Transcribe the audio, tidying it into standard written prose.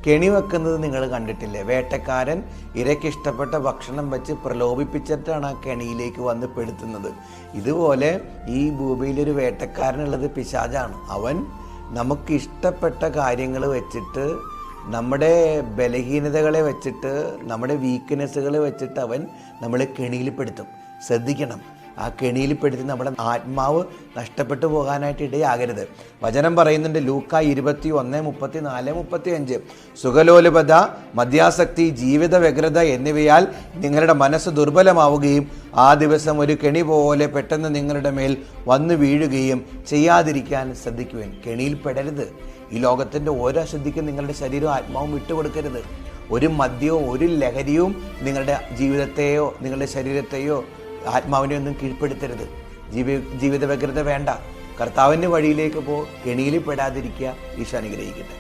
കെണി വെക്കുന്നത് നിങ്ങൾ കണ്ടിട്ടില്ലേ? വേട്ടക്കാരൻ ഇരയ്ക്കിഷ്ടപ്പെട്ട ഭക്ഷണം വെച്ച് പ്രലോഭിപ്പിച്ചിട്ടാണ് ആ കെണിയിലേക്ക് വന്ന് പെടുത്തുന്നത്. ഇതുപോലെ ഈ ഭൂമിയിലൊരു വേട്ടക്കാരനുള്ളത് പിശാചാണ്. അവൻ നമുക്കിഷ്ടപ്പെട്ട കാര്യങ്ങൾ വെച്ചിട്ട്, നമ്മുടെ ബലഹീനതകളെ വെച്ചിട്ട്, നമ്മുടെ വീക്ക്നെസ്സുകൾ വെച്ചിട്ട് അവൻ നമ്മളെ കെണിയിൽപ്പെടുത്തും. ശ്രദ്ധിക്കണം, ആ കെണിയിൽപ്പെടുത്തി നമ്മുടെ ആത്മാവ് നഷ്ടപ്പെട്ടു പോകാനായിട്ട് ഇടയാകരുത്. വചനം പറയുന്നുണ്ട്, ലൂക്ക 21:34-35, സുഖലോലുപത, മദ്യാസക്തി, ജീവിത വ്യഗ്രത എന്നിവയാൽ നിങ്ങളുടെ മനസ്സ് ദുർബലമാവുകയും ആ ദിവസം ഒരു കെണി പോലെ പെട്ടെന്ന് നിങ്ങളുടെ മേൽ വന്നു വീഴുകയും ചെയ്യാതിരിക്കാൻ ശ്രദ്ധിക്കുവാൻ. കെണിയിൽപ്പെടരുത്. ഈ ലോകത്തിൻ്റെ ഓരോ അശുദ്ധിക്കും നിങ്ങളുടെ ശരീരവും ആത്മാവും വിട്ടുകൊടുക്കരുത്. ഒരു മദ്യവും ഒരു ലഹരിയും നിങ്ങളുടെ ജീവിതത്തെയോ നിങ്ങളുടെ ശരീരത്തെയോ ആത്മാവിനെ ഒന്നും കീഴ്പ്പെടുത്തരുത്. ജീവിത വ്യഗ്രത വേണ്ട. കർത്താവിൻ്റെ വഴിയിലേക്ക് കെണിയിൽ പെടാതിരിക്കുക. ഈശോ അനുഗ്രഹിക്കട്ടെ.